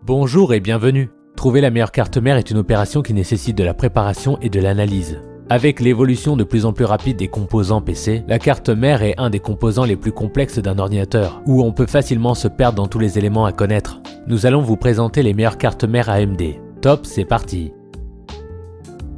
Bonjour et bienvenue. Trouver la meilleure carte mère est une opération qui nécessite de la préparation et de l'analyse. Avec l'évolution de plus en plus rapide des composants PC, la carte mère est un des composants les plus complexes d'un ordinateur, où on peut facilement se perdre dans tous les éléments à connaître. Nous allons vous présenter les meilleures cartes mères AMD. Top, c'est parti.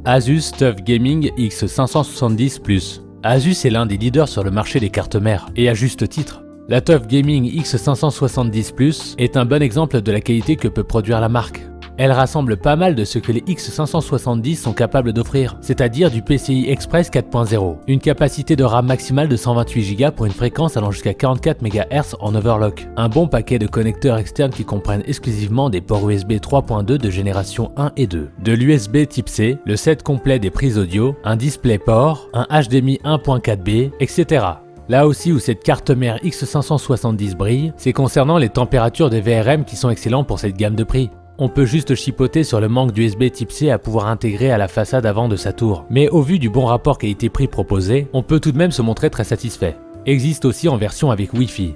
Asus TUF Gaming X570+. Asus est l'un des leaders sur le marché des cartes mères, et à juste titre. La TUF Gaming X570+, est un bon exemple de la qualité que peut produire la marque. Elle rassemble pas mal de ce que les X570 sont capables d'offrir, c'est-à-dire du PCI Express 4.0, une capacité de RAM maximale de 128 Go pour une fréquence allant jusqu'à 44 MHz en overclock, un bon paquet de connecteurs externes qui comprennent exclusivement des ports USB 3.2 de génération 1 et 2, de l'USB type C, le set complet des prises audio, un DisplayPort, un HDMI 1.4b, etc. Là aussi où cette carte mère X570 brille, c'est concernant les températures des VRM qui sont excellents pour cette gamme de prix. On peut juste chipoter sur le manque d'USB type C à pouvoir intégrer à la façade avant de sa tour. Mais au vu du bon rapport qualité-prix proposé, on peut tout de même se montrer très satisfait. Existe aussi en version avec Wi-Fi.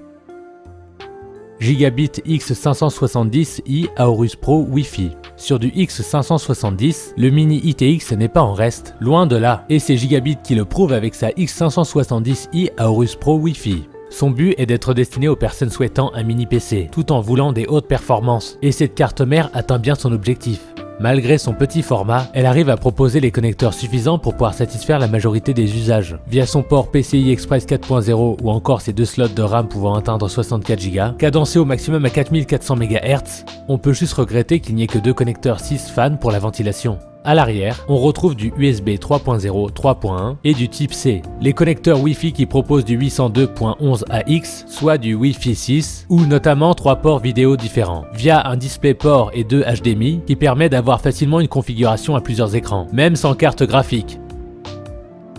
Gigabit X570i Aorus Pro Wi-Fi. Sur du X570, le mini ITX n'est pas en reste, loin de là, et c'est Gigabit qui le prouve avec sa X570i Aorus Pro Wi-Fi. Son but est d'être destiné aux personnes souhaitant un mini PC, tout en voulant des hautes performances, et cette carte mère atteint bien son objectif. Malgré son petit format, elle arrive à proposer les connecteurs suffisants pour pouvoir satisfaire la majorité des usages. Via son port PCI Express 4.0 ou encore ses deux slots de RAM pouvant atteindre 64 Go, cadencé au maximum à 4400 MHz, on peut juste regretter qu'il n'y ait que deux connecteurs 6 fans pour la ventilation. À l'arrière, on retrouve du USB 3.0, 3.1 et du type C. Les connecteurs Wi-Fi qui proposent du 802.11ax, soit du Wi-Fi 6, ou notamment 3 ports vidéo différents, via un DisplayPort et 2 HDMI qui permet d'avoir facilement une configuration à plusieurs écrans, même sans carte graphique.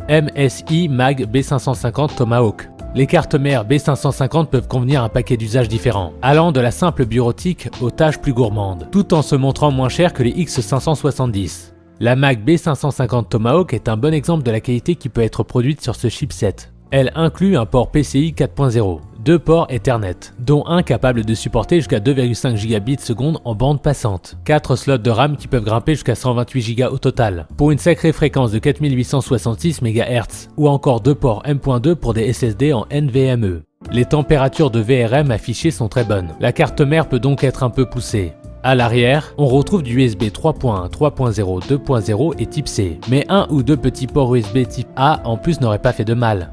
MSI Mag B550 Tomahawk. Les cartes mères B550 peuvent convenir à un paquet d'usages différents, allant de la simple bureautique aux tâches plus gourmandes, tout en se montrant moins cher que les X570. La Mag B550 Tomahawk est un bon exemple de la qualité qui peut être produite sur ce chipset. Elle inclut un port PCI 4.0, 2 ports Ethernet, dont un capable de supporter jusqu'à 2,5 Gbps en bande passante, 4 slots de RAM qui peuvent grimper jusqu'à 128 Go au total, pour une sacrée fréquence de 4866 MHz, ou encore 2 ports M.2 pour des SSD en NVMe. Les températures de VRM affichées sont très bonnes, la carte mère peut donc être un peu poussée. À l'arrière, on retrouve du USB 3.1, 3.0, 2.0 et type C, mais un ou deux petits ports USB type A en plus n'auraient pas fait de mal.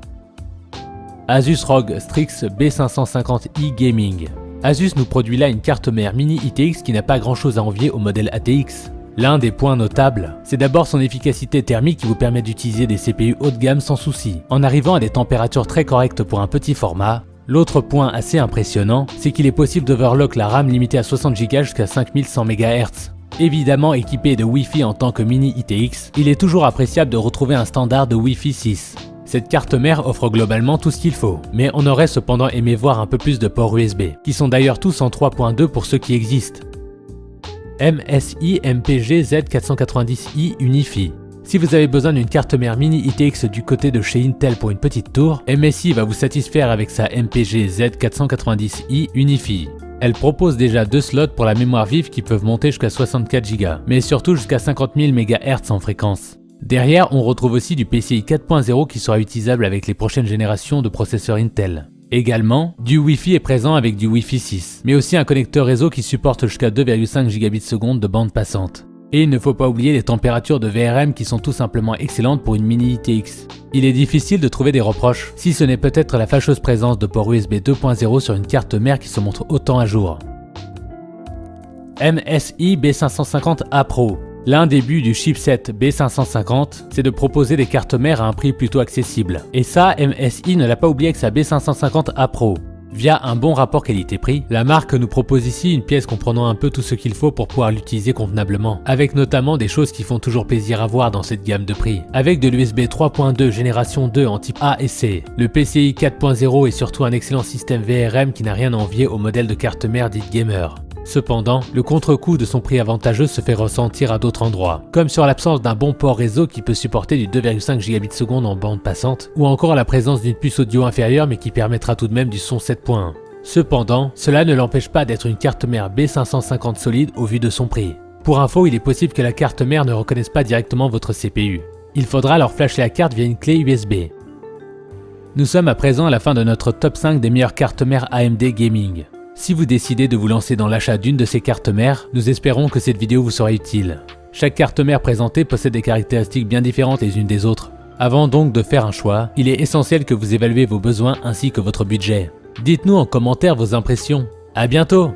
Asus ROG Strix B550i Gaming. Asus nous produit là une carte mère mini ITX qui n'a pas grand chose à envier au modèle ATX. L'un des points notables, c'est d'abord son efficacité thermique qui vous permet d'utiliser des CPU haut de gamme sans souci, en arrivant à des températures très correctes pour un petit format. L'autre point assez impressionnant, c'est qu'il est possible d'overlock la RAM limitée à 60 Go jusqu'à 5100 MHz. Évidemment équipé de Wi-Fi en tant que mini ITX, il est toujours appréciable de retrouver un standard de Wi-Fi 6. Cette carte mère offre globalement tout ce qu'il faut, mais on aurait cependant aimé voir un peu plus de ports USB, qui sont d'ailleurs tous en 3.2 pour ceux qui existent. MSI MPG Z490i Unifi. Si vous avez besoin d'une carte mère mini ITX du côté de chez Intel pour une petite tour, MSI va vous satisfaire avec sa MPG Z490i Unifi. Elle propose déjà 2 slots pour la mémoire vive qui peuvent monter jusqu'à 64 Go, mais surtout jusqu'à 50 000 MHz en fréquence. Derrière, on retrouve aussi du PCI 4.0 qui sera utilisable avec les prochaines générations de processeurs Intel. Également, du Wi-Fi est présent avec du Wi-Fi 6, mais aussi un connecteur réseau qui supporte jusqu'à 2,5 Gbps de bande passante. Et il ne faut pas oublier les températures de VRM qui sont tout simplement excellentes pour une mini ITX. Il est difficile de trouver des reproches, si ce n'est peut-être la fâcheuse présence de port USB 2.0 sur une carte mère qui se montre autant à jour. MSI B550A Pro. L'un des buts du chipset B550, c'est de proposer des cartes mères à un prix plutôt accessible. Et ça, MSI ne l'a pas oublié avec sa B550A Pro. Via un bon rapport qualité-prix, la marque nous propose ici une pièce comprenant un peu tout ce qu'il faut pour pouvoir l'utiliser convenablement, avec notamment des choses qui font toujours plaisir à voir dans cette gamme de prix. Avec de l'USB 3.2 génération 2 en type A et C, le PCI 4.0 et surtout un excellent système VRM qui n'a rien à envier au modèle de carte mère dite gamer. Cependant, le contre-coup de son prix avantageux se fait ressentir à d'autres endroits, comme sur l'absence d'un bon port réseau qui peut supporter du 2,5 Gbps en bande passante, ou encore à la présence d'une puce audio inférieure mais qui permettra tout de même du son 7.1. Cependant, cela ne l'empêche pas d'être une carte mère B550 solide au vu de son prix. Pour info, il est possible que la carte mère ne reconnaisse pas directement votre CPU. Il faudra alors flasher la carte via une clé USB. Nous sommes à présent à la fin de notre top 5 des meilleures cartes mères AMD Gaming. Si vous décidez de vous lancer dans l'achat d'une de ces cartes mères, nous espérons que cette vidéo vous sera utile. Chaque carte mère présentée possède des caractéristiques bien différentes les unes des autres. Avant donc de faire un choix, il est essentiel que vous évaluez vos besoins ainsi que votre budget. Dites-nous en commentaire vos impressions. À bientôt!